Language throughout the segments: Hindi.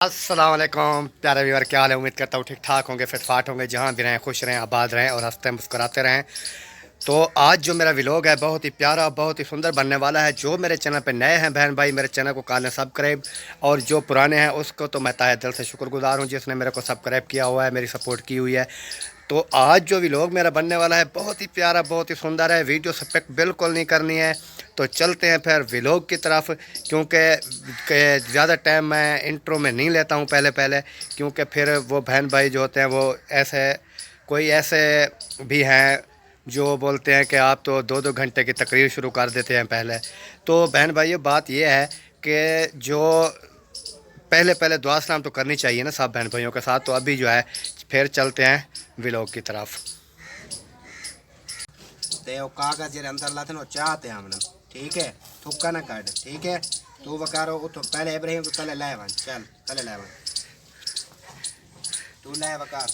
अस्सलाम वालेकुम प्यारे व्यूअर, क्या हाल है। उम्मीद करता हूँ ठीक ठाक होंगे, फिट फाट होंगे, जहाँ भी रहें खुश रहें, आबाद रहें और हंसते मुस्कुराते रहें। तो आज जो मेरा व्लॉग है बहुत ही प्यारा, बहुत ही सुंदर बनने वाला है। जो मेरे चैनल पे नए हैं बहन भाई, मेरे चैनल को कर लें सब्सक्राइब, और जो पुराने हैं उसको तो मैं तहे दिल से शुक्रगुजार हूँ जिसने मेरे को सब्सक्राइब किया हुआ है, मेरी सपोर्ट की हुई है। तो आज जो व्लॉग मेरा बनने वाला है बहुत ही प्यारा, बहुत ही सुंदर है। वीडियो स्किप बिल्कुल नहीं करनी है। तो चलते हैं फिर व्लॉग की तरफ, क्योंकि ज़्यादा टाइम मैं इंट्रो में नहीं लेता हूँ पहले पहले, क्योंकि फिर वो बहन भाई जो होते हैं वो ऐसे, कोई ऐसे भी हैं जो बोलते हैं कि आप तो 2-2 घंटे की तकरीर शुरू कर देते हैं पहले। तो बहन भाई बात ये है कि जो पहले पहले दुआ सलाम तो करनी चाहिए ना सब बहन भाइयों के साथ। तो अभी जो है फिर चलते हैं व्लॉग की तरफ। ते कागज जे अंदर लाते ना चाहते हमने, ठीक है। थुक्का ना काट, ठीक है। तू बकारो उठो पहले, इब्राहिम तो तले लाए वन, चल तले लाए वन, तू लाए बकार।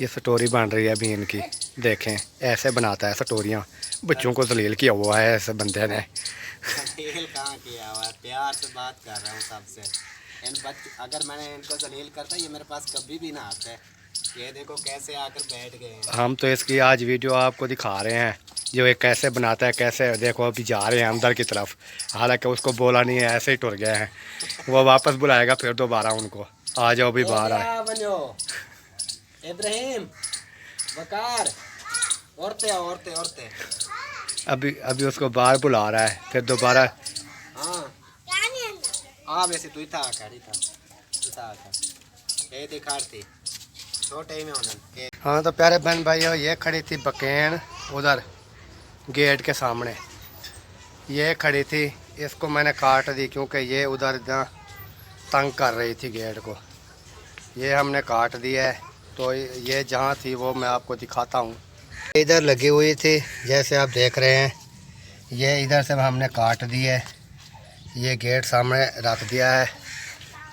ये स्टोरी बन रही है अभी इनकी, देखें ऐसे बनाता है स्टोरियाँ। बच्चों को जलील किया हुआ है ऐसे बंदे ने। जलील कहाँ किया हुआ है, प्यार से बात कर रहा हूँ सबसे। इन बच्चे अगर मैंने इनको जलील करता ये मेरे पास कभी भी ना आते। ये देखो कैसे आकर बैठ गए हैं। हम तो इसकी आज वीडियो आपको दिखा रहे हैं जो ये कैसे बनाता है, कैसे देखो अभी जा रहे हैं अंदर की तरफ। हालांकि उसको बोला नहीं है, ऐसे ही टुर गए हैं। वो वापस बुलाएगा फिर दोबारा उनको, आ जाओ भी बाहर आए। बनो इब्राहिम बकार, औरतें औरतें औरतें। अभी अभी उसको बाहर बुला रहा है फिर दोबारा। हाँ हाँ, वैसे तू ही था आकर, तू था आकर ये दिखाती छोटे में होना। हाँ तो प्यारे बहन भाइयों, ये खड़ी थी बकेन उधर गेट के सामने, ये खड़ी थी। इसको मैंने काट दी क्योंकि ये उधर जहाँ तंग कर रही थी गेट को, ये हमने काट दिया है। तो ये जहाँ थी वो मैं आपको दिखाता हूँ। इधर लगी हुई थी जैसे आप देख रहे हैं, ये इधर से हमने काट दी है। ये गेट सामने रख दिया है।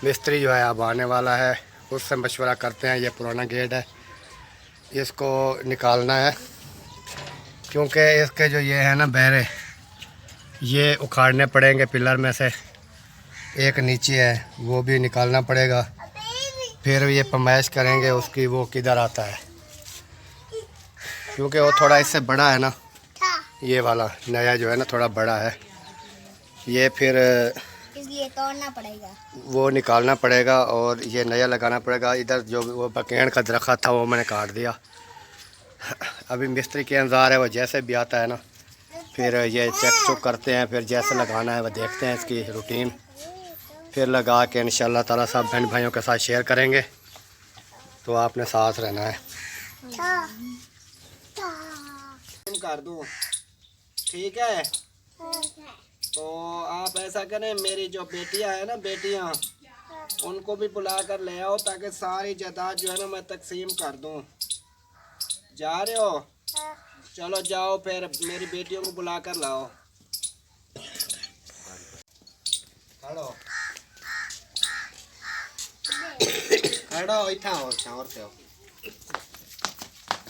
मिस्त्री जो है अब आने वाला है, उससे मशवरा करते हैं। ये पुराना गेट है, इसको निकालना है क्योंकि इसके जो ये है ना बहरे, ये उखाड़ने पड़ेंगे। पिलर में से एक नीचे है वो भी निकालना पड़ेगा। फिर ये पमाइश करेंगे उसकी, वो किधर आता है, क्योंकि वो थोड़ा इससे बड़ा है ना। ये वाला नया जो है ना थोड़ा बड़ा है, ये फिर इसलिए तोड़ना पड़ेगा, वो निकालना पड़ेगा और ये नया लगाना पड़ेगा। इधर जो वो बकेन का दरख्त था वो मैंने काट दिया। अभी मिस्त्री के इंतज़ार है, वो जैसे भी आता है ना फिर ये चेक चुक करते हैं, फिर जैसे लगाना है वो देखते हैं इसकी रूटीन, फिर लगा के इंशाल्लाह ताला सब बहन भाइयों के साथ शेयर करेंगे। तो आपने साथ रहना है। कर दूं, ठीक है। तो आप ऐसा करें, मेरी जो बेटियां है ना, बेटियां, उनको भी बुला कर ले आओ ताकि सारी जायदाद जो है ना मैं तकसीम कर दूं। जा रहे हो? चलो जाओ, फिर मेरी बेटियों को बुला कर लाओ। खड़ो खड़ो, इतना और से हो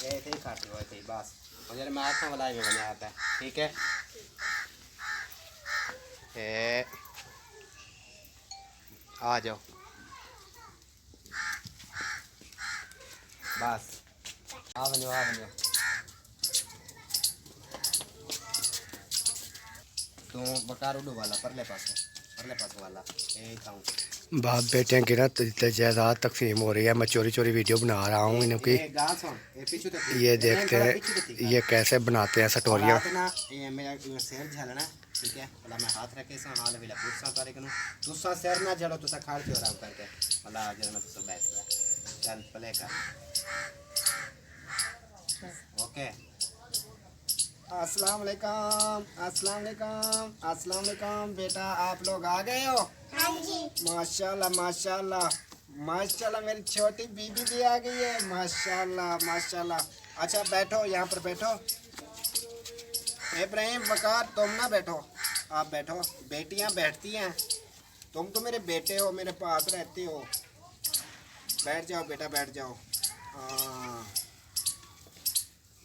ऐसे ही खाते हो, ऐसे ही बस। मुझे मैं आता वाला में बना आता है, ठीक है। आ जाओ बस, आ बनो आ बनो। तू बकार उड़ो वाला परले पास वाला यही खाऊं। बाप बेटियाँ की ना जायदाद तकसीम हो रही है। मैं चोरी चोरी वीडियो बना रहा हूँ इनकी। ये देखते हैं ये कैसे बनाते हैं स्टोरियाँ। ये मेरा शेर झलना, ठीक है। भला मैं हाथ रखे सा हाल वेला पूछसा तारे कनु तुसा शेर ना जड़ो, तुसा खाड़ के आराम करके भला जरा मैं तुसा बैठ जा। चल प्ले कर, ओके। अस्सलाम वालेकुम, अस्सलाम वालेकुम, अस्सलाम वालेकुम। बेटा आप लोग आ गए हो? हाँ जी। माशाल्लाह माशाल्लाह माशाल्लाह, मेरी छोटी बीबी भी आ गई है। माशाल्लाह माशाल्लाह। अच्छा बैठो, यहाँ पर बैठो। इब्राहिम बकार तुम ना बैठो, आप बैठो। बेटियाँ बैठती हैं, तुम तो मेरे बेटे हो, मेरे पास रहते हो। बैठ जाओ बेटा, बैठ जाओ। हाँ,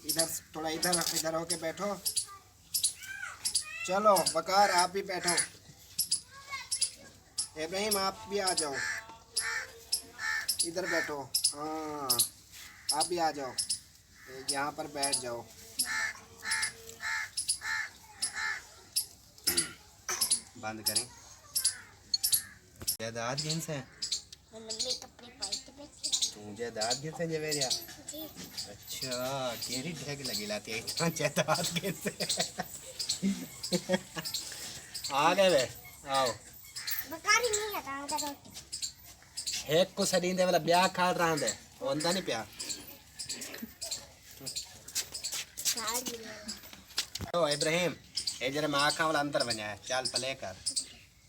इधर थोड़ा इधर होके बैठो। चलो बकार आप भी बैठो। इब्राहिम आप भी आ जाओ। इधर बैठो। हाँ, आप भी आ जाओ, यहाँ पर बैठ जाओ। बंद करें। जायदाद गिन से नल्ले कपड़े पाए थे बच्चे। तू जायदाद गिन से जवेरिया। जी। अच्छा, केरी ढेग लगी लाती है इतना जायदाद गिन से। आ गए वे, आओ। बकारी नहीं आता उनका रोटी। एक को सदी दे वाला ब्याह खाल रहा दे होंदा नहीं प्या। साल भी नहीं। ओ इब्राहिम, ये जरा मैं आँखा वाला अंदर बना है, चल प्ले कर,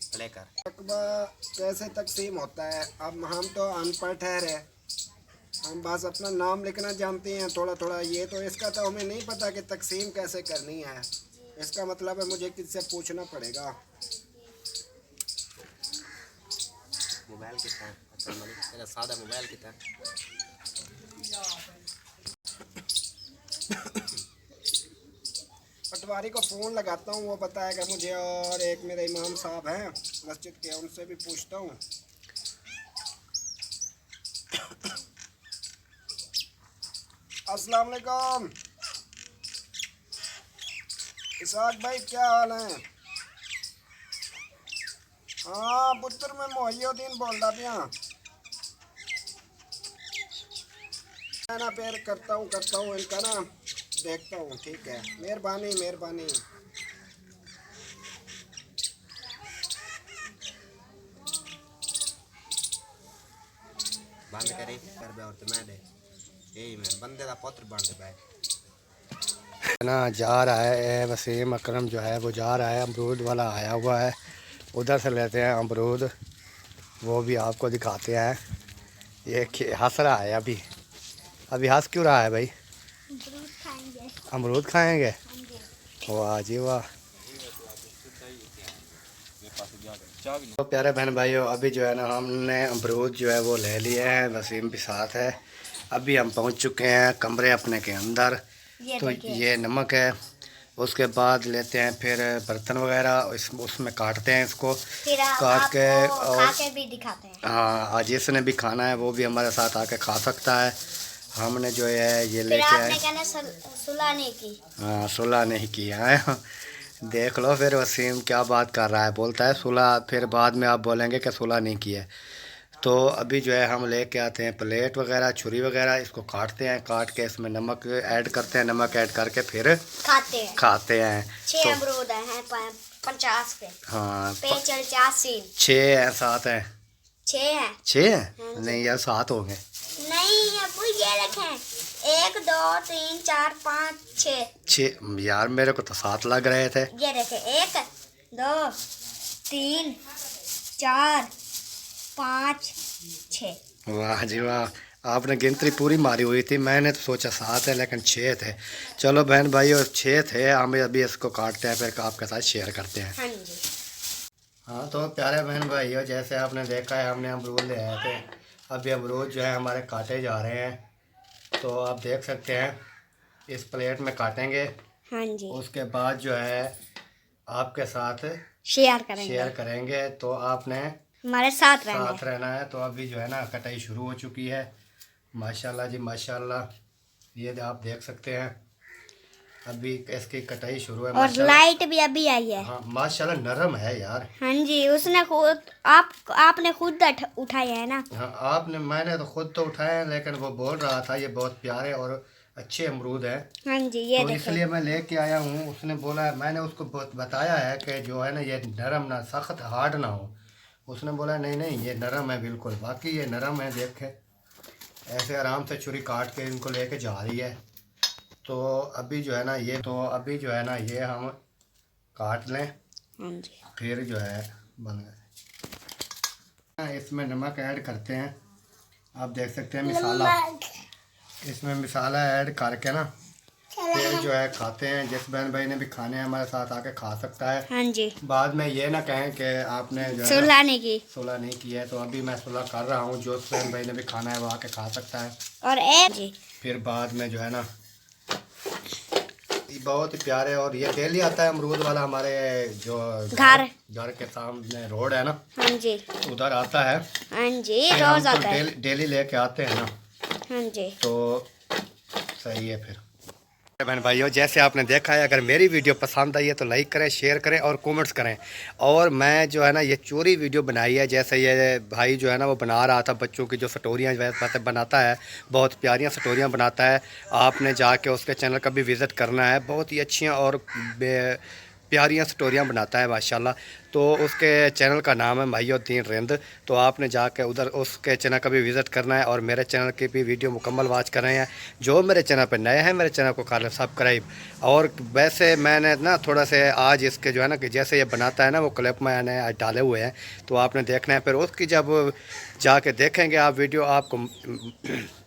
प्ले कर। रकबा कैसे तकसीम होता है? अब हम तो अनपढ़ ठहरे, हम बस अपना नाम लिखना जानते हैं थोड़ा थोड़ा। ये तो इसका तो हमें नहीं पता कि तकसीम कैसे करनी है। इसका मतलब है मुझे किससे पूछना पड़ेगा। मोबाइल कितना है? अच्छा मेरा सादा मोबाइल कितना है? पटवारी को फ़ोन लगाता हूँ, वो बताएगा मुझे। और एक मेरे इमाम साहब हैं मस्जिद के, उनसे भी पूछता हूँ। अस्सलाम वालेकुम इसाक भाई, क्या हाल है? हाँ पुत्र, मैं मोहिउद्दीन बोल रहा पिया। मैं ना फिर करता हूँ इनका ना, देखता हूँ। ठीक है, मेहरबानी मेहरबानी। बंद करें कर बे, और तो मैं दे यही मैं बंदे का पुत्र बन दे भाई ना जा रहा है वसीम अकरम जो है वो जा रहा है, अमरूद वाला आया हुआ है, उधर से लेते हैं अमरूद, वो भी आपको दिखाते हैं। ये हंस रहा है अभी, अभी हंस क्यों रहा है भाई? अमरूद खाएंगे। अमरूद खाएंगे? हाँ जी। वाह जी वाह। तो प्यारे बहन भाइयों, अभी जो है ना हमने अमरूद जो है वो ले लिए हैं, वसीम भी साथ है। अभी हम पहुंच चुके हैं कमरे अपने के अंदर। तो ये नमक है, उसके बाद लेते हैं फिर बर्तन वगैरह, उसमें काटते हैं इसको, फिर काट के खा के भी दिखाते हैं। हाँ, जिसने भी खाना है वो भी हमारे साथ आके खा सकता है। हमने जो है ये फिर लेके आपने आए। कहना सुलह नहीं की। हाँ, सुलह नहीं किया है। देख लो फिर वसीम क्या बात कर रहा है, बोलता है सुलह, फिर बाद में आप बोलेंगे कि सुलह नहीं किया है। तो अभी जो है हम लेके आते हैं प्लेट वगैरह, छुरी वगैरह, इसको काटते हैं, काट के इसमें नमक ऐड करते हैं, नमक ऐड करके फिर खाते हैं। 6 तो अमरूद हैं 50 पे। हाँ, 85। 6 हैं 7 हैं? 6 हैं। 6 हैं? हाँ। नहीं यार 7 होंगे। नहीं अबू, ये रखें 1 2 3 4 5 6। 6 यार, मेरे को तो 7 लग रहे थे। ये देखें 1 2 3 4 5 6। वाह जी वाह, आपने गिनती पूरी मारी हुई थी। मैंने तो सोचा 7 है लेकिन 6 थे। चलो बहन भाइयों, 6 थे, हम अभी इसको काटते हैं फिर आपके साथ शेयर करते हैं। हाँ जी। हाँ तो प्यारे बहन भाइयों, जैसे आपने देखा है हमने अमरूद ले आए थे, अभी अमरूद जो है हमारे काटे जा रहे हैं। तो आप देख सकते हैं, इस प्लेट में काटेंगे। हाँ जी। उसके बाद जो है आपके साथ शेयर करेंगे। तो आपने हमारे साथ रहना है। तो अभी जो है ना कटाई शुरू हो चुकी है। माशाल्लाह जी माशाल्लाह, ये आप देख सकते हैं अभी इसकी कटाई शुरू है। और लाइट भी अभी आई है। हाँ माशाल्लाह, नरम है यार। हाँ जी, उसने खुद आपने खुद उठाया है ना? हाँ मैंने तो खुद तो उठाया है, लेकिन वो बोल रहा था ये बहुत प्यारे और अच्छे अमरूद हैं। हाँ जी, ये तो देखो। इसलिए मैं लेके आया हूँ। उसने बोला, मैंने उसको बताया है कि जो है ना ये नरम ना, सख्त हार्ड ना हो। उसने बोला नहीं नहीं ये नरम है बिल्कुल, बाकी ये नरम है। देखे ऐसे आराम से छुरी काट के इनको लेके जा रही है। तो अभी जो है ना ये हम काट लें, हाँ जी। फिर जो है बन गए। इसमें नमक ऐड करते हैं, आप देख सकते हैं मसाला, इसमें मसाला ऐड करके ना फिर जो है खाते हैं। जिस बहन भाई ने भी खाने हैं हमारे साथ आके खा सकता है। हाँ जी। बाद में ये ना कहें कि आपने जो है सुलह नहीं की है। तो अभी मैं सुलह कर रहा हूँ, जो बहन भाई ने भी खाना है वो आके खा सकता है। और एक जी। फिर बाद में जो है ना बहुत ही प्यारे। और ये डेली आता है अमरूद वाला, हमारे जो घर के सामने रोड है ना, हाँ जी उधर आता है। हाँ जी फिर रोज हम तो आता है डेली लेके आते हैं ना, हाँ जी। तो सही है। फिर बहन भाइयों, जैसे आपने देखा है, अगर मेरी वीडियो पसंद आई है तो लाइक करें, शेयर करें और कमेंट्स करें। और मैं जो है ना ये चोरी वीडियो बनाई है, जैसे ये भाई जो है ना वो बना रहा था बच्चों की जो स्टोरियाँ वैसे बनाता है, बहुत प्यारियाँ स्टोरियाँ बनाता है। आपने जाके उसके चैनल का भी विज़िट करना है, बहुत ही अच्छियाँ और प्यारियाँ स्टोरियाँ बनाता है माशाल्लाह। तो उसके चैनल का नाम है महिउद्दीन रिंद। तो आपने जाके उधर उसके चैनल का भी विज़िट करना है और मेरे चैनल की भी वीडियो मुकम्मल वॉच कर रहे हैं। जो मेरे चैनल पर नए हैं, मेरे चैनल को कर लें सब्सक्राइब। और वैसे मैंने ना थोड़ा से आज इसके जो है ना कि जैसे ये बनाता है ना वो क्लिप मैंने आज डाले हुए हैं, तो आपने देखना है। फिर उसकी जब जाके देखेंगे आप वीडियो, आपको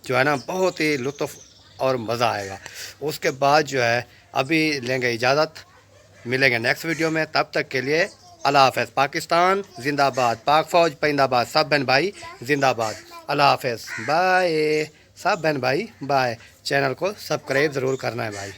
जो है ना बहुत ही लुत्फ़ और मज़ा आएगा। उसके बाद जो है अभी लेंगे इजाज़त, मिलेंगे नेक्स्ट वीडियो में। तब तक के लिए अल्लाह हाफ़िज़। पाकिस्तान जिंदाबाद, पाक फ़ौज जिंदाबाद, सब बहन भाई जिंदाबाद। अल्लाह हाफ़िज़, बाय सब बहन भाई, बाय। चैनल को सब्सक्राइब ज़रूर करना है भाई।